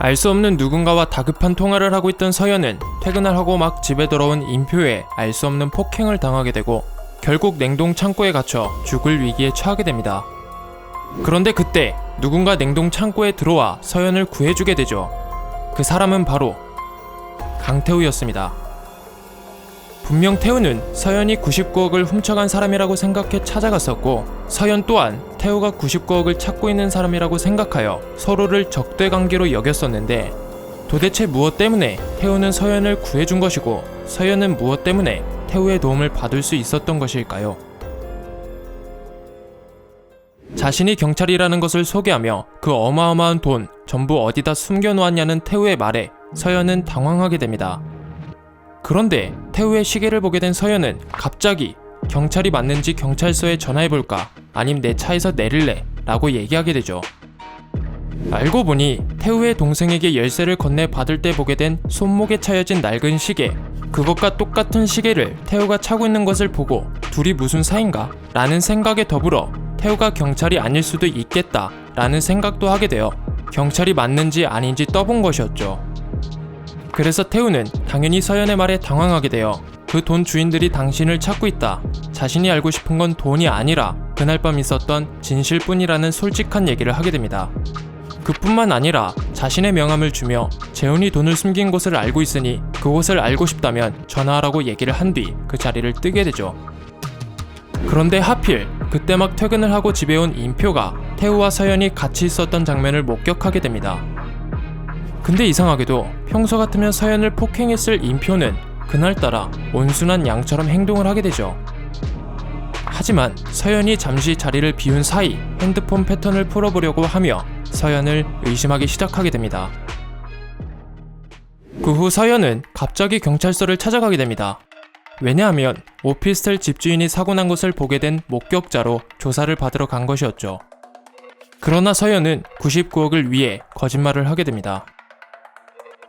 알 수 없는 누군가와 다급한 통화를 하고 있던 서연은 퇴근을 하고 막 집에 돌아온 임표에 알 수 없는 폭행을 당하게 되고 결국 냉동 창고에 갇혀 죽을 위기에 처하게 됩니다. 그런데 그때 누군가 냉동 창고에 들어와 서연을 구해주게 되죠. 그 사람은 바로 강태우였습니다. 분명 태우는 서연이 99억을 훔쳐간 사람이라고 생각해 찾아갔었고, 서연 또한 태우가 99억을 찾고 있는 사람이라고 생각하여 서로를 적대관계로 여겼었는데, 도대체 무엇 때문에 태우는 서연을 구해준 것이고 서연은 무엇 때문에 태우의 도움을 받을 수 있었던 것일까요? 자신이 경찰이라는 것을 소개하며 그 어마어마한 돈 전부 어디다 숨겨놓았냐는 태우의 말에 서연은 당황하게 됩니다. 그런데 태우의 시계를 보게 된 서연은 갑자기 경찰이 맞는지 경찰서에 전화해볼까, 아님 내 차에서 내릴래 라고 얘기하게 되죠. 알고 보니 태우의 동생에게 열쇠를 건네 받을 때 보게 된 손목에 차여진 낡은 시계, 그것과 똑같은 시계를 태우가 차고 있는 것을 보고 둘이 무슨 사이인가? 라는 생각에 더불어 태우가 경찰이 아닐 수도 있겠다 라는 생각도 하게 되어 경찰이 맞는지 아닌지 떠본 것이었죠. 그래서 태우는 당연히 서연의 말에 당황하게 되어 그 돈 주인들이 당신을 찾고 있다, 자신이 알고 싶은 건 돈이 아니라 그날 밤 있었던 진실뿐이라는 솔직한 얘기를 하게 됩니다. 그뿐만 아니라 자신의 명함을 주며 재훈이 돈을 숨긴 곳을 알고 있으니 그곳을 알고 싶다면 전화하라고 얘기를 한 뒤 그 자리를 뜨게 되죠. 그런데 하필 그때 막 퇴근을 하고 집에 온 임표가 태우와 서연이 같이 있었던 장면을 목격하게 됩니다. 근데 이상하게도 평소 같으면 서연을 폭행했을 임표는 그날따라 온순한 양처럼 행동을 하게 되죠. 하지만 서연이 잠시 자리를 비운 사이 핸드폰 패턴을 풀어보려고 하며 서연을 의심하기 시작하게 됩니다. 그 후 서연은 갑자기 경찰서를 찾아가게 됩니다. 왜냐하면 오피스텔 집주인이 사고 난 것을 보게 된 목격자로 조사를 받으러 간 것이었죠. 그러나 서연은 99억을 위해 거짓말을 하게 됩니다.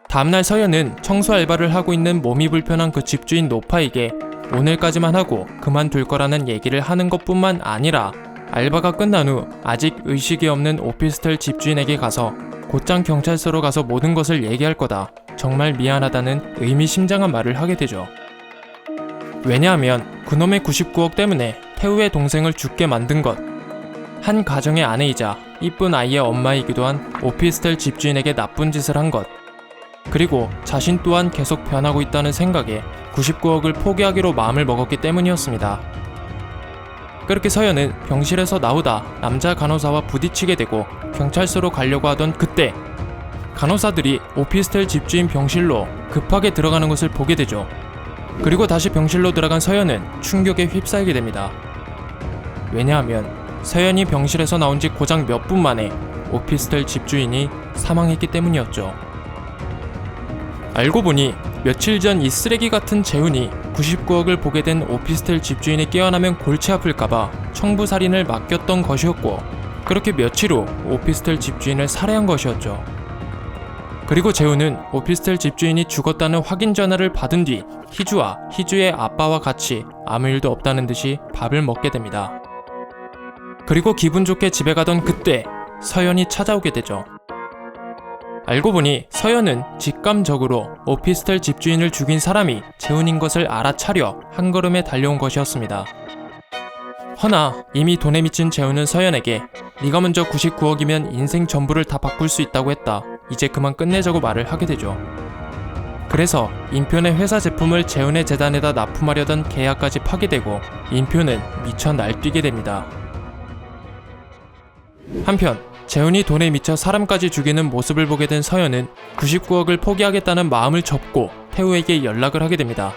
다음날 서연은 청소 알바를 하고 있는 몸이 불편한 그 집주인 노파에게 오늘까지만 하고 그만둘 거라는 얘기를 하는 것뿐만 아니라 알바가 끝난 후 아직 의식이 없는 오피스텔 집주인에게 가서 곧장 경찰서로 가서 모든 것을 얘기할 거다, 정말 미안하다는 의미심장한 말을 하게 되죠. 왜냐하면 그놈의 99억 때문에 태우의 동생을 죽게 만든 것, 한 가정의 아내이자 이쁜 아이의 엄마이기도 한 오피스텔 집주인에게 나쁜 짓을 한 것, 그리고 자신 또한 계속 변하고 있다는 생각에 99억을 포기하기로 마음을 먹었기 때문이었습니다. 그렇게 서연은 병실에서 나오다 남자 간호사와 부딪히게 되고 경찰서로 가려고 하던 그때 간호사들이 오피스텔 집주인 병실로 급하게 들어가는 것을 보게 되죠. 그리고 다시 병실로 들어간 서연은 충격에 휩싸이게 됩니다. 왜냐하면 서연이 병실에서 나온 지 고작 몇 분 만에 오피스텔 집주인이 사망했기 때문이었죠. 알고 보니 며칠 전 이 쓰레기 같은 재훈이 99억을 보게 된 오피스텔 집주인이 깨어나면 골치 아플까봐 청부살인을 맡겼던 것이었고, 그렇게 며칠 후 오피스텔 집주인을 살해한 것이었죠. 그리고 재훈은 오피스텔 집주인이 죽었다는 확인 전화를 받은 뒤 희주와 희주의 아빠와 같이 아무 일도 없다는 듯이 밥을 먹게 됩니다. 그리고 기분 좋게 집에 가던 그때 서연이 찾아오게 되죠. 알고 보니 서연은 직감적으로 오피스텔 집주인을 죽인 사람이 재훈인 것을 알아차려 한 걸음에 달려온 것이었습니다. 허나 이미 돈에 미친 재훈은 서연에게 네가 먼저 99억이면 인생 전부를 다 바꿀 수 있다고 했다, 이제 그만 끝내자고 말을 하게 되죠. 그래서 인표의 회사 제품을 재훈의 재단에다 납품하려던 계약까지 파기되고 인표는 미쳐 날뛰게 됩니다. 한편 재훈이 돈에 미쳐 사람까지 죽이는 모습을 보게 된 서연은 99억을 포기하겠다는 마음을 접고 태우에게 연락을 하게 됩니다.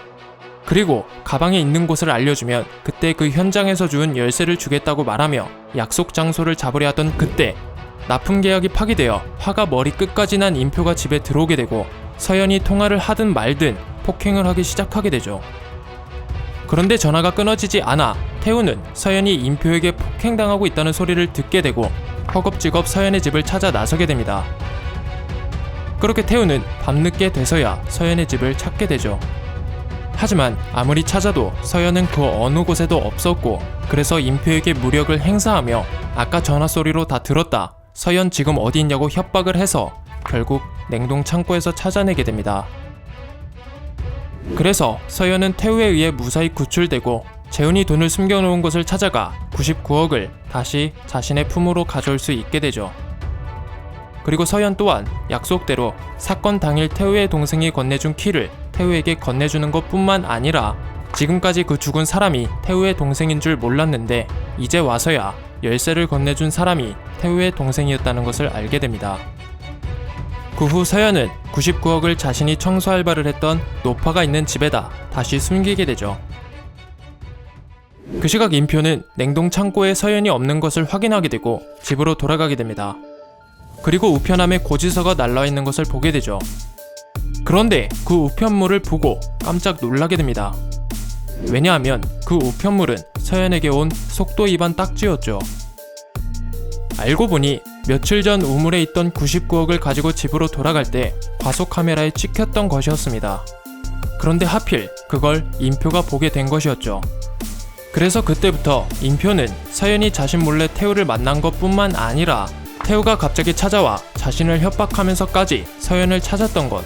그리고 가방에 있는 곳을 알려주면 그때 그 현장에서 주운 열쇠를 주겠다고 말하며 약속 장소를 잡으려 하던 그때 납품 계약이 파기되어 화가 머리 끝까지 난 인표가 집에 들어오게 되고 서연이 통화를 하든 말든 폭행을 하기 시작하게 되죠. 그런데 전화가 끊어지지 않아 태우는 서연이 인표에게 폭행당하고 있다는 소리를 듣게 되고 허겁지겁 서연의 집을 찾아 나서게 됩니다. 그렇게 태우는 밤늦게 돼서야 서연의 집을 찾게 되죠. 하지만 아무리 찾아도 서연은 그 어느 곳에도 없었고, 그래서 인표에게 무력을 행사하며 아까 전화소리로 다 들었다, 서연 지금 어디 있냐고 협박을 해서 결국 냉동 창고에서 찾아내게 됩니다. 그래서 서연은 태우에 의해 무사히 구출되고 재훈이 돈을 숨겨놓은 곳을 찾아가 99억을 다시 자신의 품으로 가져올 수 있게 되죠. 그리고 서연 또한 약속대로 사건 당일 태우의 동생이 건네준 키를 태우에게 건네주는 것 뿐만 아니라 지금까지 그 죽은 사람이 태우의 동생인 줄 몰랐는데 이제 와서야 열쇠를 건네준 사람이 태우의 동생이었다는 것을 알게 됩니다. 그 후 서연은 99억을 자신이 청소 알바를 했던 노파가 있는 집에다 다시 숨기게 되죠. 그 시각 인표는 냉동 창고에 서연이 없는 것을 확인하게 되고 집으로 돌아가게 됩니다. 그리고 우편함에 고지서가 날라와 있는 것을 보게 되죠. 그런데 그 우편물을 보고 깜짝 놀라게 됩니다. 왜냐하면 그 우편물은 서연에게 온 속도 위반 딱지였죠. 알고 보니 며칠 전 우물에 있던 99억을 가지고 집으로 돌아갈 때 과속 카메라에 찍혔던 것이었습니다. 그런데 하필 그걸 인표가 보게 된 것이었죠. 그래서 그때부터 인표는 서연이 자신 몰래 태우를 만난 것 뿐만 아니라 태우가 갑자기 찾아와 자신을 협박하면서까지 서연을 찾았던 것,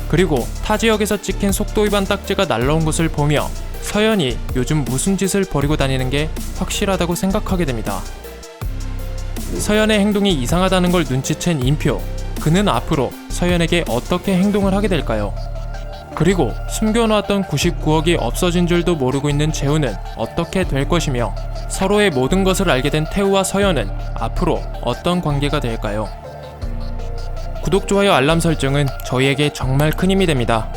그리고 타 지역에서 찍힌 속도 위반 딱지가 날라온 것을 보며 서연이 요즘 무슨 짓을 벌이고 다니는 게 확실하다고 생각하게 됩니다. 서연의 행동이 이상하다는 걸 눈치챈 인표, 그는 앞으로 서연에게 어떻게 행동을 하게 될까요? 그리고 숨겨놓았던 99억이 없어진 줄도 모르고 있는 재훈은 어떻게 될 것이며 서로의 모든 것을 알게 된 태우와 서연은 앞으로 어떤 관계가 될까요? 구독, 좋아요, 알람 설정은 저희에게 정말 큰 힘이 됩니다.